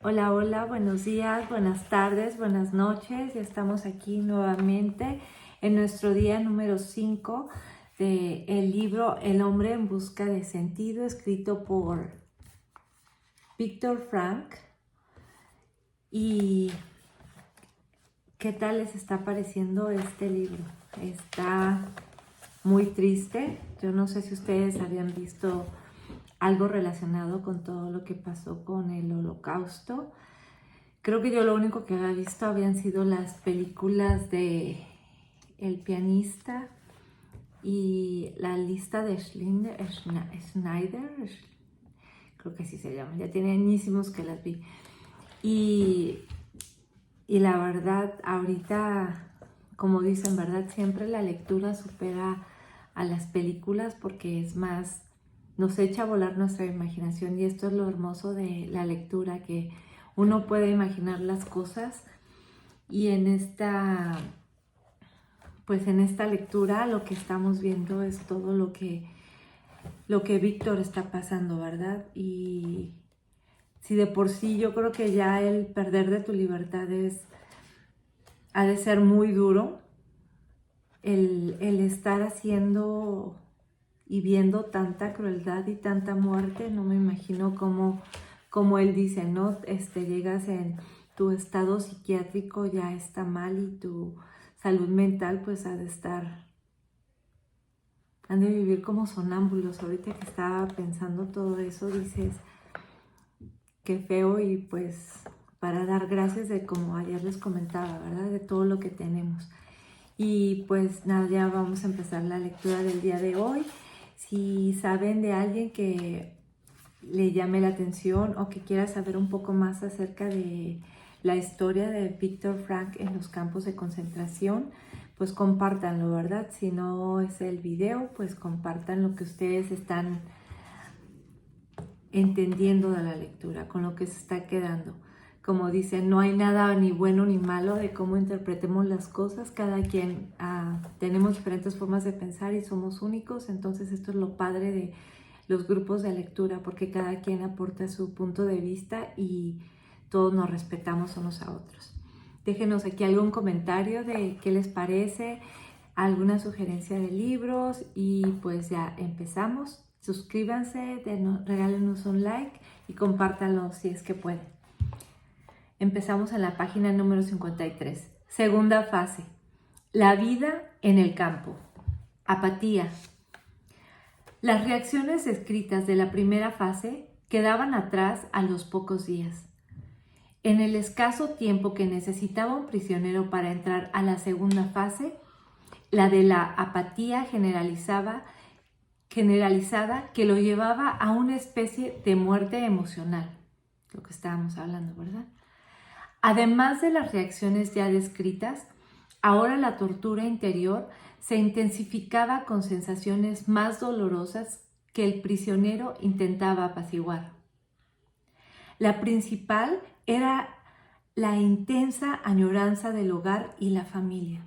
Hola, hola, buenos días, buenas tardes, buenas noches. Ya estamos aquí nuevamente en nuestro día número 5 del libro El hombre en busca de sentido, escrito por Viktor Frankl. ¿Y qué tal les está pareciendo este libro? Está muy triste. Yo no sé si ustedes habían visto algo relacionado con todo lo que pasó con el Holocausto. Creo que yo lo único que había visto habían sido las películas de El pianista y la lista de Schneider, creo que así se llama, ya tiene añísimos que las vi. Y, y la verdad, ahorita, como dicen, ¿verdad? Siempre la lectura supera a las películas porque es más, nos echa a volar nuestra imaginación, y esto es lo hermoso de la lectura, que uno puede imaginar las cosas. Y pues en esta lectura lo que estamos viendo es todo lo que Víctor está pasando, ¿verdad? Y si de por sí yo creo que ya el perder de tu libertad ha de ser muy duro, el estar haciendo y viendo tanta crueldad y tanta muerte, no me imagino como él dice, ¿no? Llegas en tu estado psiquiátrico, ya está mal, y tu salud mental pues han de vivir como sonámbulos. Ahorita que estaba pensando todo eso, dices, qué feo. Y pues para dar gracias de, como ayer les comentaba, ¿verdad? De todo lo que tenemos. Y pues nada, ya vamos a empezar la lectura del día de hoy. Si saben de alguien que le llame la atención o que quiera saber un poco más acerca de la historia de Viktor Frankl en los campos de concentración, pues compártanlo, ¿verdad? Si no es el video, pues compartan lo que ustedes están entendiendo de la lectura, con lo que se está quedando. Como dicen, no hay nada ni bueno ni malo de cómo interpretemos las cosas. Cada quien tenemos diferentes formas de pensar y somos únicos. Entonces esto es lo padre de los grupos de lectura, porque cada quien aporta su punto de vista y todos nos respetamos unos a otros. Déjenos aquí algún comentario de qué les parece, alguna sugerencia de libros, y pues ya empezamos. Suscríbanse, regálenos un like y compártanlo si es que pueden. Empezamos en la página número 53. Segunda fase. La vida en el campo. Apatía. Las reacciones escritas de la primera fase quedaban atrás a los pocos días. En el escaso tiempo que necesitaba un prisionero para entrar a la segunda fase, la de la apatía generalizada que lo llevaba a una especie de muerte emocional, lo que estábamos hablando, ¿verdad? Además de las reacciones ya descritas, ahora la tortura interior se intensificaba con sensaciones más dolorosas que el prisionero intentaba apaciguar. La principal era la intensa añoranza del hogar y la familia.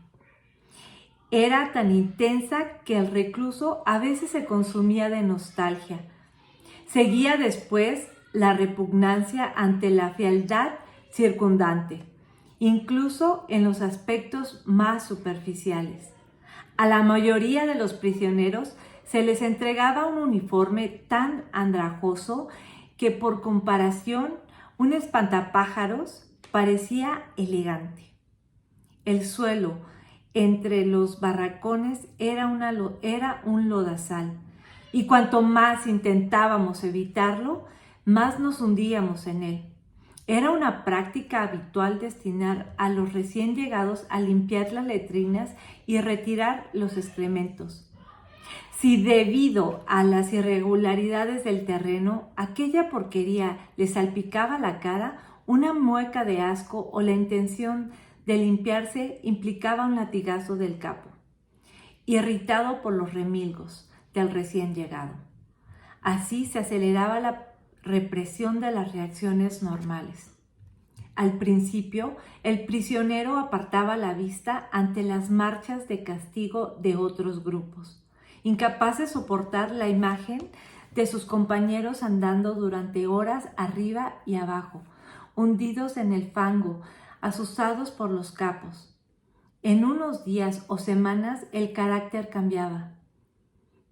Era tan intensa que el recluso a veces se consumía de nostalgia. Seguía después la repugnancia ante la fealdad circundante, incluso en los aspectos más superficiales. A la mayoría de los prisioneros se les entregaba un uniforme tan andrajoso que, por comparación, un espantapájaros parecía elegante. El suelo entre los barracones era un lodazal, y cuanto más intentábamos evitarlo, más nos hundíamos en él. Era una práctica habitual destinar a los recién llegados a limpiar las letrinas y retirar los excrementos. Si debido a las irregularidades del terreno, aquella porquería le salpicaba la cara, una mueca de asco o la intención de limpiarse implicaba un latigazo del capo, irritado por los remilgos del recién llegado. Así se aceleraba la represión de las reacciones normales. Al principio, el prisionero apartaba la vista ante las marchas de castigo de otros grupos, incapaz de soportar la imagen de sus compañeros andando durante horas arriba y abajo, hundidos en el fango, asusados por los capos. En unos días o semanas el carácter cambiaba.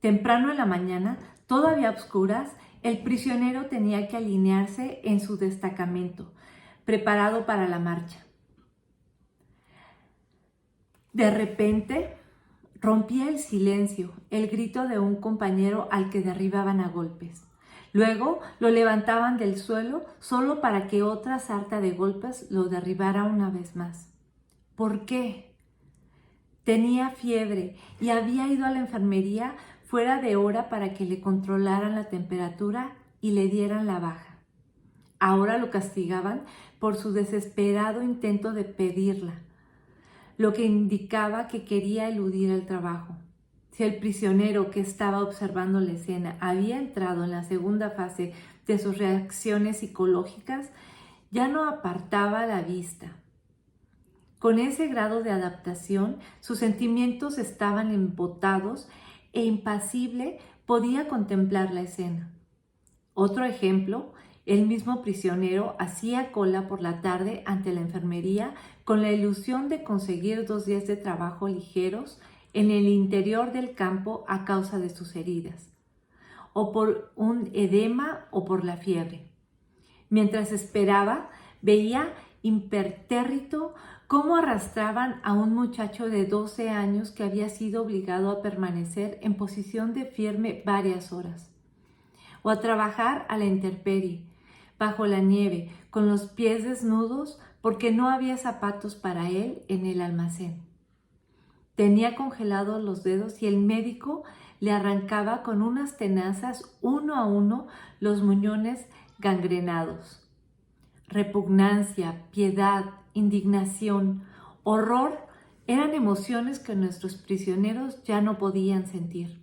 Temprano en la mañana, todavía a oscuras, el prisionero tenía que alinearse en su destacamento, preparado para la marcha. De repente, rompía el silencio el grito de un compañero al que derribaban a golpes. Luego lo levantaban del suelo solo para que otra sarta de golpes lo derribara una vez más. ¿Por qué? Tenía fiebre y había ido a la enfermería fuera de hora para que le controlaran la temperatura y le dieran la baja. Ahora lo castigaban por su desesperado intento de pedirla, lo que indicaba que quería eludir el trabajo. Si el prisionero que estaba observando la escena había entrado en la segunda fase de sus reacciones psicológicas, ya no apartaba la vista. Con ese grado de adaptación, sus sentimientos estaban embotados e impasible podía contemplar la escena. Otro ejemplo, el mismo prisionero hacía cola por la tarde ante la enfermería con la ilusión de conseguir 2 días de trabajo ligeros en el interior del campo a causa de sus heridas, o por un edema o por la fiebre. Mientras esperaba, veía impertérrito cómo arrastraban a un muchacho de 12 años que había sido obligado a permanecer en posición de firme varias horas, o a trabajar a la intemperie, bajo la nieve, con los pies desnudos porque no había zapatos para él en el almacén. Tenía congelados los dedos y el médico le arrancaba con unas tenazas uno a uno los muñones gangrenados. Repugnancia, piedad, indignación, horror eran emociones que nuestros prisioneros ya no podían sentir.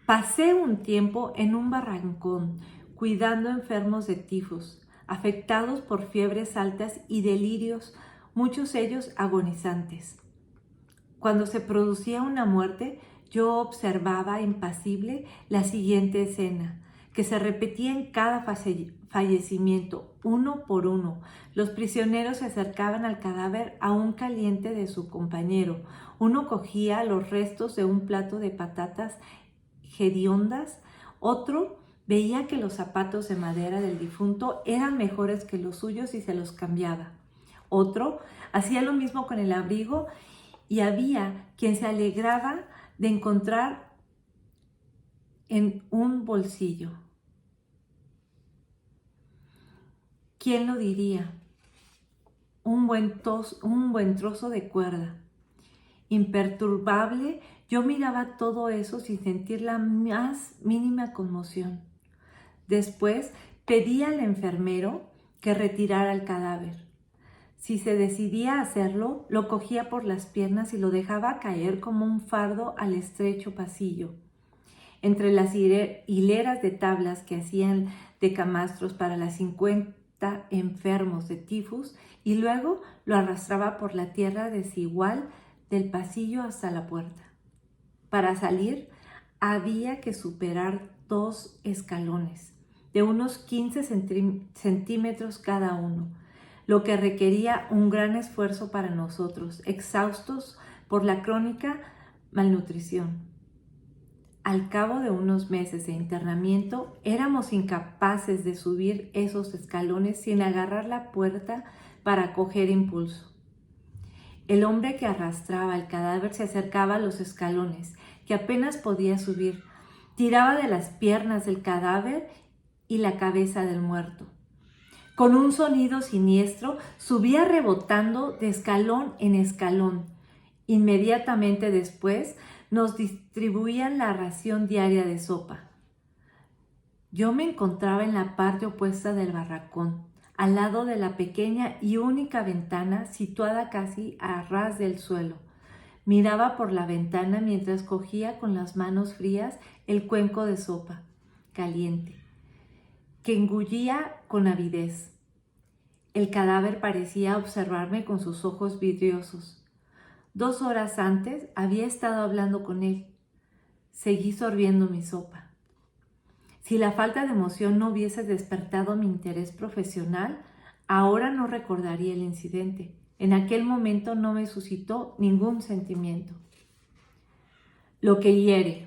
Pasé un tiempo en un barrancón cuidando enfermos de tifus, afectados por fiebres altas y delirios, muchos ellos agonizantes. Cuando se producía una muerte, yo observaba impasible la siguiente escena, que se repetía en cada fallecimiento, uno por uno. Los prisioneros se acercaban al cadáver aún caliente de su compañero. Uno cogía los restos de un plato de patatas hediondas, otro veía que los zapatos de madera del difunto eran mejores que los suyos y se los cambiaba. Otro hacía lo mismo con el abrigo y había quien se alegraba de encontrar en un bolsillo. ¿Quién lo diría? Un buen trozo de cuerda. Imperturbable, yo miraba todo eso sin sentir la más mínima conmoción. Después pedí al enfermero que retirara el cadáver. Si se decidía a hacerlo, lo cogía por las piernas y lo dejaba caer como un fardo al estrecho pasillo. Entre las hileras de tablas que hacían de camastros para las 50 enfermos de tifus, y luego lo arrastraba por la tierra desigual del pasillo hasta la puerta. Para salir, había que superar 2 escalones de unos 15 centímetros cada uno, lo que requería un gran esfuerzo para nosotros, exhaustos por la crónica malnutrición. Al cabo de unos meses de internamiento, éramos incapaces de subir esos escalones sin agarrar la puerta para coger impulso. El hombre que arrastraba el cadáver se acercaba a los escalones, que apenas podía subir. Tiraba de las piernas del cadáver y la cabeza del muerto. Con un sonido siniestro, subía rebotando de escalón en escalón. Inmediatamente después, nos distribuían la ración diaria de sopa. Yo me encontraba en la parte opuesta del barracón, al lado de la pequeña y única ventana situada casi a ras del suelo. Miraba por la ventana mientras cogía con las manos frías el cuenco de sopa caliente, que engullía con avidez. El cadáver parecía observarme con sus ojos vidriosos. 2 horas antes había estado hablando con él. Seguí sorbiendo mi sopa. Si la falta de emoción no hubiese despertado mi interés profesional, ahora no recordaría el incidente. En aquel momento no me suscitó ningún sentimiento. Lo que hiere.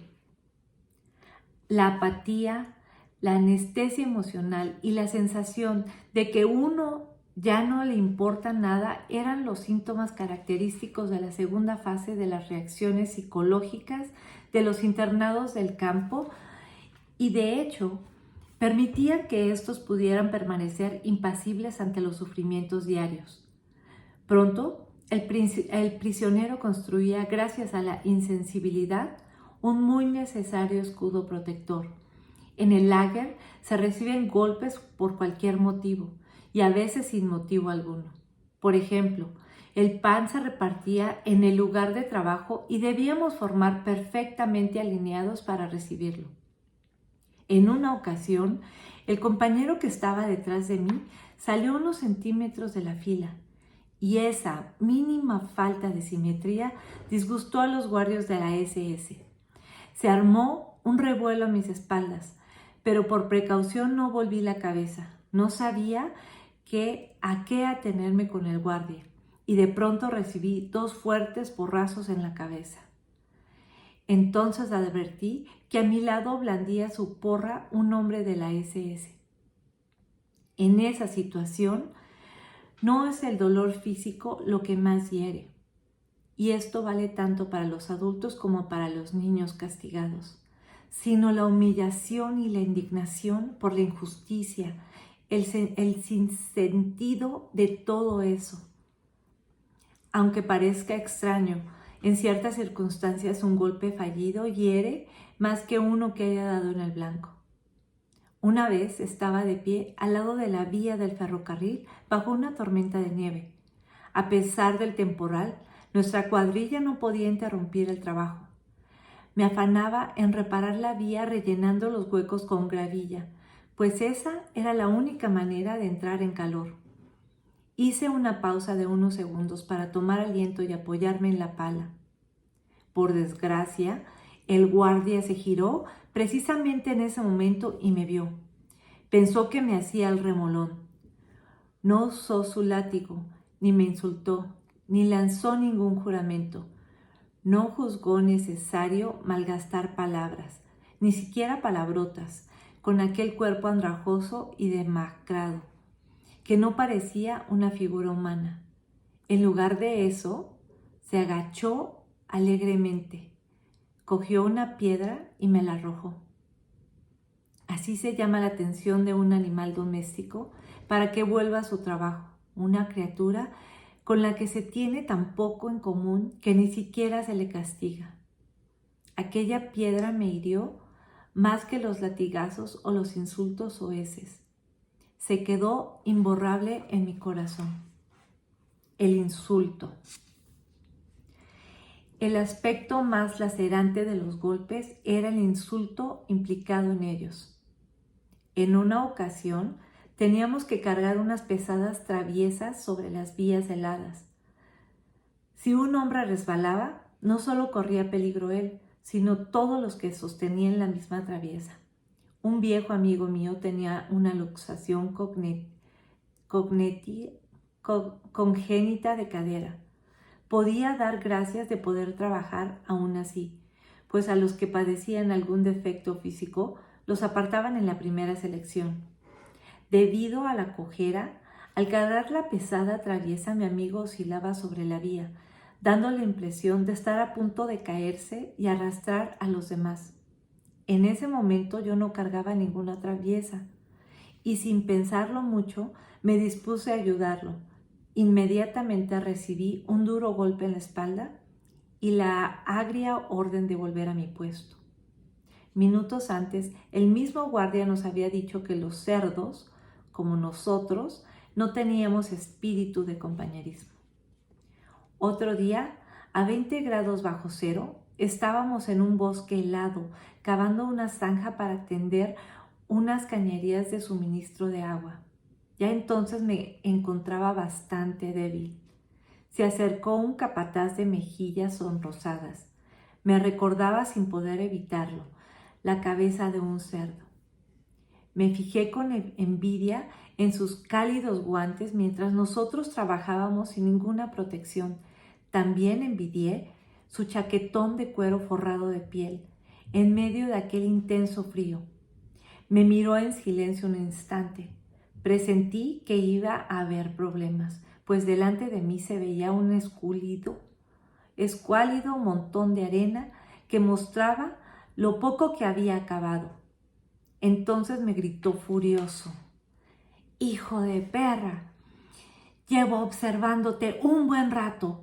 La apatía, la anestesia emocional y la sensación de que uno ya no le importa nada eran los síntomas característicos de la segunda fase de las reacciones psicológicas de los internados del campo y de hecho permitían que estos pudieran permanecer impasibles ante los sufrimientos diarios. Pronto, el prisionero construía, gracias a la insensibilidad, un muy necesario escudo protector. En el lager se reciben golpes por cualquier motivo y a veces sin motivo alguno. Por ejemplo, el pan se repartía en el lugar de trabajo y debíamos formar perfectamente alineados para recibirlo. En una ocasión, el compañero que estaba detrás de mí salió unos centímetros de la fila y esa mínima falta de simetría disgustó a los guardias de la SS. Se armó un revuelo a mis espaldas, pero por precaución no volví la cabeza. No sabía a qué atenerme con el guardia y de pronto recibí 2 fuertes porrazos en la cabeza. Entonces advertí que a mi lado blandía su porra un hombre de la SS. En esa situación no es el dolor físico lo que más hiere, y esto vale tanto para los adultos como para los niños castigados, sino la humillación y la indignación por la injusticia, el sinsentido de todo eso. Aunque parezca extraño, en ciertas circunstancias un golpe fallido hiere más que uno que haya dado en el blanco. Una vez estaba de pie al lado de la vía del ferrocarril bajo una tormenta de nieve. A pesar del temporal, nuestra cuadrilla no podía interrumpir el trabajo. Me afanaba en reparar la vía rellenando los huecos con gravilla, pues esa era la única manera de entrar en calor. Hice una pausa de unos segundos para tomar aliento y apoyarme en la pala. Por desgracia, el guardia se giró precisamente en ese momento y me vio. Pensó que me hacía el remolón. No usó su látigo, ni me insultó, ni lanzó ningún juramento. No juzgó necesario malgastar palabras, ni siquiera palabrotas, con aquel cuerpo andrajoso y demacrado, que no parecía una figura humana. En lugar de eso, se agachó alegremente, cogió una piedra y me la arrojó. Así se llama la atención de un animal doméstico para que vuelva a su trabajo, una criatura con la que se tiene tan poco en común que ni siquiera se le castiga. Aquella piedra me hirió más que los latigazos o los insultos soeces. Se quedó imborrable en mi corazón. El insulto. El aspecto más lacerante de los golpes era el insulto implicado en ellos. En una ocasión, teníamos que cargar unas pesadas traviesas sobre las vías heladas. Si un hombre resbalaba, no solo corría peligro él, sino todos los que sostenían la misma traviesa. Un viejo amigo mío tenía una luxación congénita de cadera. Podía dar gracias de poder trabajar aún así, pues a los que padecían algún defecto físico los apartaban en la primera selección. Debido a la cojera, al cargar la pesada traviesa, mi amigo oscilaba sobre la vía, dando la impresión de estar a punto de caerse y arrastrar a los demás. En ese momento yo no cargaba ninguna traviesa y sin pensarlo mucho me dispuse a ayudarlo. Inmediatamente recibí un duro golpe en la espalda y la agria orden de volver a mi puesto. Minutos antes, el mismo guardia nos había dicho que los cerdos, como nosotros, no teníamos espíritu de compañerismo. Otro día, a 20 grados bajo cero, estábamos en un bosque helado, cavando una zanja para tender unas cañerías de suministro de agua. Ya entonces me encontraba bastante débil. Se acercó un capataz de mejillas sonrosadas. Me recordaba sin poder evitarlo la cabeza de un cerdo. Me fijé con envidia en sus cálidos guantes mientras nosotros trabajábamos sin ninguna protección. También envidié su chaquetón de cuero forrado de piel en medio de aquel intenso frío. Me miró en silencio un instante. Presentí que iba a haber problemas, pues delante de mí se veía un escuálido montón de arena que mostraba lo poco que había acabado. Entonces me gritó furioso: «¡Hijo de perra! Llevo observándote un buen rato.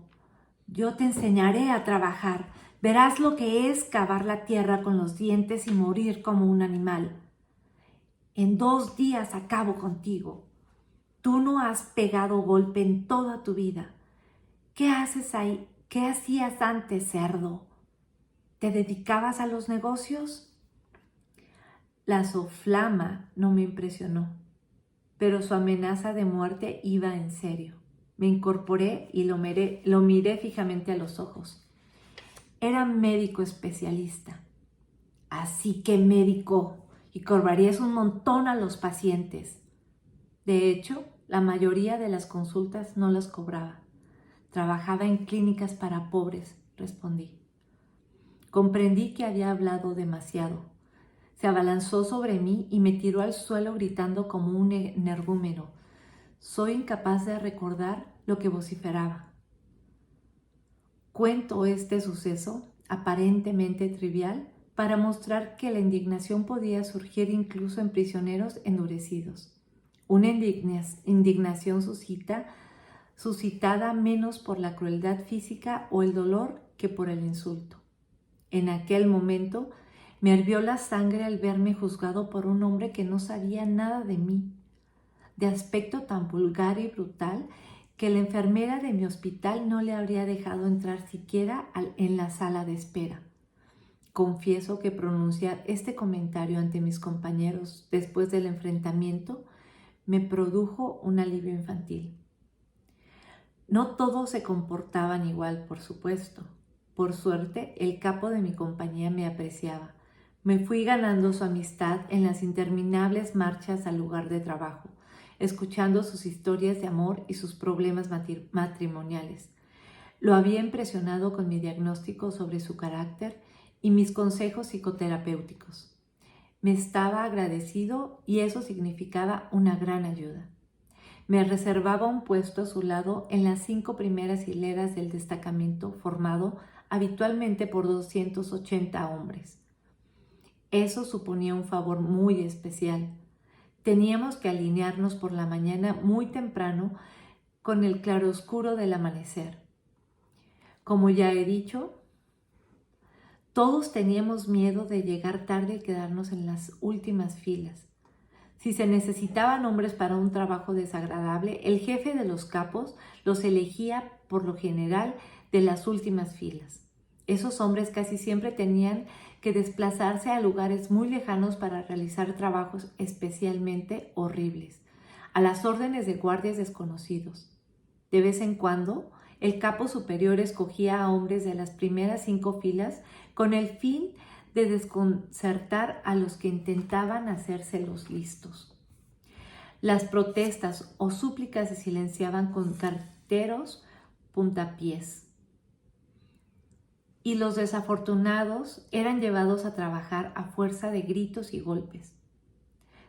Yo te enseñaré a trabajar. Verás lo que es cavar la tierra con los dientes y morir como un animal. En 2 días acabo contigo. Tú no has pegado golpe en toda tu vida. ¿Qué haces ahí? ¿Qué hacías antes, cerdo? ¿Te dedicabas a los negocios?». La soflama no me impresionó, pero su amenaza de muerte iba en serio. Me incorporé y lo miré fijamente a los ojos. Era médico especialista. Así que médico, y cobrarías un montón a los pacientes. De hecho, la mayoría de las consultas no las cobraba. Trabajaba en clínicas para pobres, respondí. Comprendí que había hablado demasiado. Se abalanzó sobre mí y me tiró al suelo gritando como un energúmeno. Soy incapaz de recordar lo que vociferaba. Cuento este suceso, aparentemente trivial, para mostrar que la indignación podía surgir incluso en prisioneros endurecidos. Una indignación suscitada menos por la crueldad física o el dolor que por el insulto. En aquel momento me hirvió la sangre al verme juzgado por un hombre que no sabía nada de mí, de aspecto tan vulgar y brutal que la enfermera de mi hospital no le habría dejado entrar siquiera en la sala de espera. Confieso que pronunciar este comentario ante mis compañeros después del enfrentamiento me produjo un alivio infantil. No todos se comportaban igual, por supuesto. Por suerte, el capo de mi compañía me apreciaba. Me fui ganando su amistad en las interminables marchas al lugar de trabajo, escuchando sus historias de amor y sus problemas matrimoniales. Lo había impresionado con mi diagnóstico sobre su carácter y mis consejos psicoterapéuticos. Me estaba agradecido y eso significaba una gran ayuda. Me reservaba un puesto a su lado en las 5 primeras hileras del destacamento formado habitualmente por 280 hombres. Eso suponía un favor muy especial. Teníamos que alinearnos por la mañana muy temprano con el claroscuro del amanecer. Como ya he dicho, todos teníamos miedo de llegar tarde y quedarnos en las últimas filas. Si se necesitaban hombres para un trabajo desagradable, el jefe de los capos los elegía por lo general de las últimas filas. Esos hombres casi siempre tenían que desplazarse a lugares muy lejanos para realizar trabajos especialmente horribles, a las órdenes de guardias desconocidos. De vez en cuando, el capo superior escogía a hombres de las primeras 5 filas con el fin de desconcertar a los que intentaban hacerse los listos. Las protestas o súplicas se silenciaban con carteros puntapiés y los desafortunados eran llevados a trabajar a fuerza de gritos y golpes.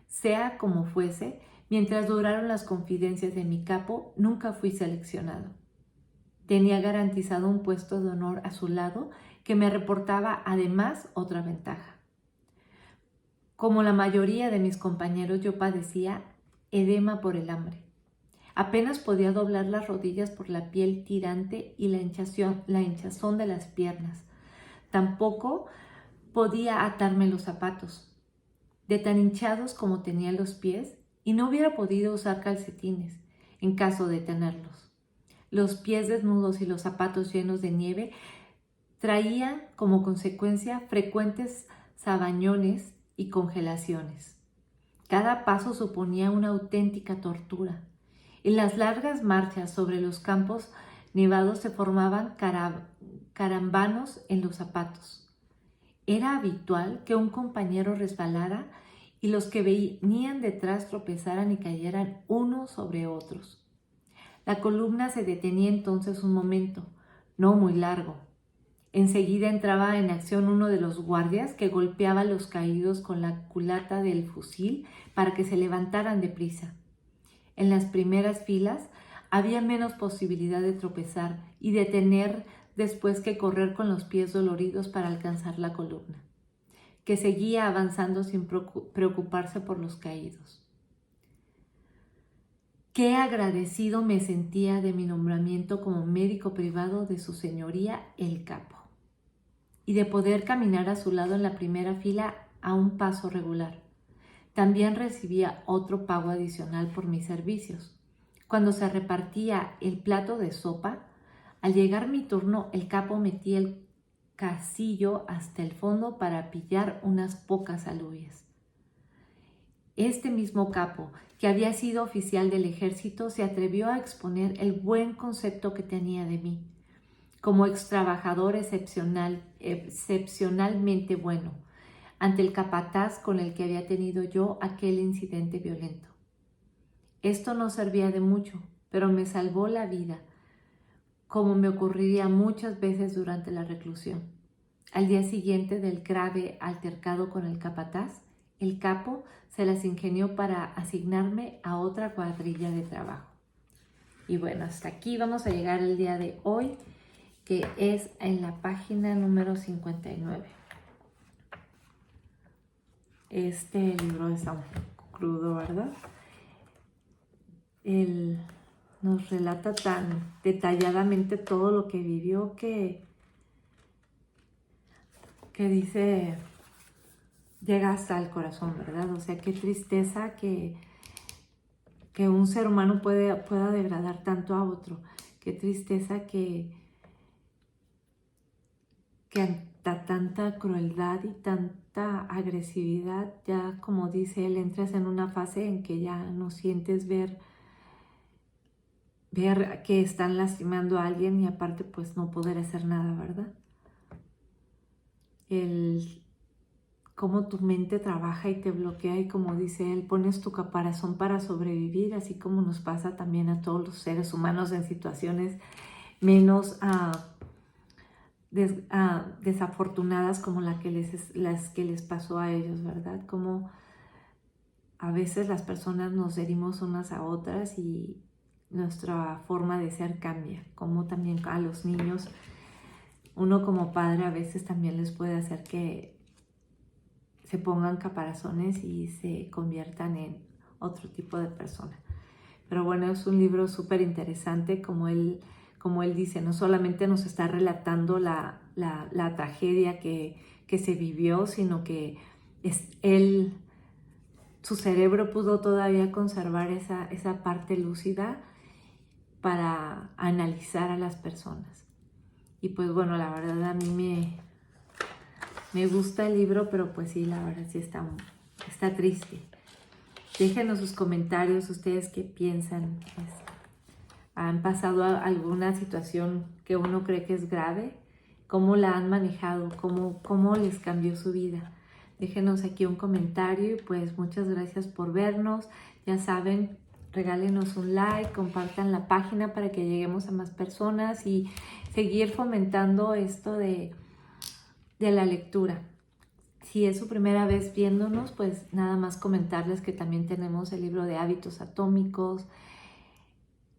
Sea como fuese, mientras duraron las confidencias de mi capo, nunca fui seleccionado. Tenía garantizado un puesto de honor a su lado que me reportaba además otra ventaja. Como la mayoría de mis compañeros, yo padecía edema por el hambre. Apenas podía doblar las rodillas por la piel tirante y la hinchazón de las piernas. Tampoco podía atarme los zapatos, de tan hinchados como tenía los pies, y no hubiera podido usar calcetines en caso de tenerlos. Los pies desnudos y los zapatos llenos de nieve traían como consecuencia frecuentes sabañones y congelaciones. Cada paso suponía una auténtica tortura. En las largas marchas sobre los campos nevados se formaban carambanos en los zapatos. Era habitual que un compañero resbalara y los que venían detrás tropezaran y cayeran unos sobre otros. La columna se detenía entonces un momento, no muy largo. Enseguida entraba en acción uno de los guardias que golpeaba a los caídos con la culata del fusil para que se levantaran deprisa. En las primeras filas había menos posibilidad de tropezar y de tener después que correr con los pies doloridos para alcanzar la columna, que seguía avanzando sin preocuparse por los caídos. Qué agradecido me sentía de mi nombramiento como médico privado de su señoría el capo, y de poder caminar a su lado en la primera fila a un paso regular. También recibía otro pago adicional por mis servicios. Cuando se repartía el plato de sopa, al llegar mi turno, el capo metía el casillo hasta el fondo para pillar unas pocas alubias. Este mismo capo, que había sido oficial del ejército, se atrevió a exponer el buen concepto que tenía de mí, como extrabajador excepcionalmente bueno, ante el capataz con el que había tenido yo aquel incidente violento. Esto no servía de mucho, pero me salvó la vida, como me ocurriría muchas veces durante la reclusión. Al día siguiente del grave altercado con el capataz, el capo se las ingenió para asignarme a otra cuadrilla de trabajo. Y bueno, hasta aquí vamos a llegar el día de hoy, que es en la página número 59. Este libro está un poco crudo, ¿verdad? Él nos relata tan detalladamente todo lo que vivió que dice, llega hasta el corazón, ¿verdad? O sea, qué tristeza que un ser humano pueda degradar tanto a otro. Qué tristeza que ante tanta crueldad y tanta agresividad, ya como dice él, entras en una fase en que ya no sientes ver que están lastimando a alguien y aparte pues no poder hacer nada, ¿verdad? Cómo tu mente trabaja y te bloquea y como dice él, pones tu caparazón para sobrevivir, así como nos pasa también a todos los seres humanos en situaciones menos desafortunadas como las que les pasó a ellos, ¿verdad? Como a veces las personas nos herimos unas a otras y nuestra forma de ser cambia, como también a los niños, uno como padre a veces también les puede hacer que se pongan caparazones y se conviertan en otro tipo de persona. Pero bueno, es un libro súper interesante, como él dice, no solamente nos está relatando la tragedia que se vivió, sino que su cerebro pudo todavía conservar esa parte lúcida para analizar a las personas. Y pues bueno, la verdad a mí me gusta el libro, pero pues sí, la verdad sí está triste. Déjenos sus comentarios, ustedes qué piensan. ¿Han pasado alguna situación que uno cree que es grave? ¿Cómo la han manejado? ¿Cómo les cambió su vida? Déjenos aquí un comentario y pues muchas gracias por vernos. Ya saben, regálenos un like, compartan la página para que lleguemos a más personas y seguir fomentando esto de la lectura. Si es su primera vez viéndonos, pues nada más comentarles que también tenemos el libro de Hábitos Atómicos,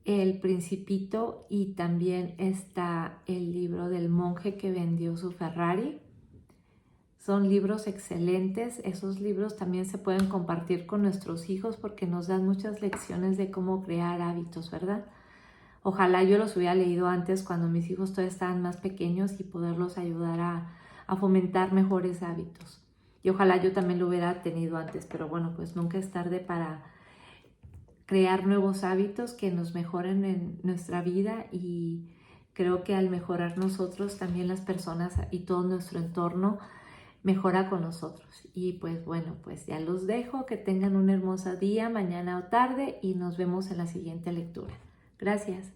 El Principito, y también está el libro del monje que vendió su Ferrari. Son libros excelentes. Esos libros también se pueden compartir con nuestros hijos porque nos dan muchas lecciones de cómo crear hábitos, ¿verdad? Ojalá yo los hubiera leído antes cuando mis hijos todavía estaban más pequeños y poderlos ayudar a fomentar mejores hábitos. Y ojalá yo también lo hubiera tenido antes, pero bueno, pues nunca es tarde para crear nuevos hábitos que nos mejoren en nuestra vida, y creo que al mejorar nosotros, también las personas y todo nuestro entorno mejora con nosotros. Y pues bueno, pues ya los dejo, que tengan un hermoso día, mañana o tarde, y nos vemos en la siguiente lectura. Gracias.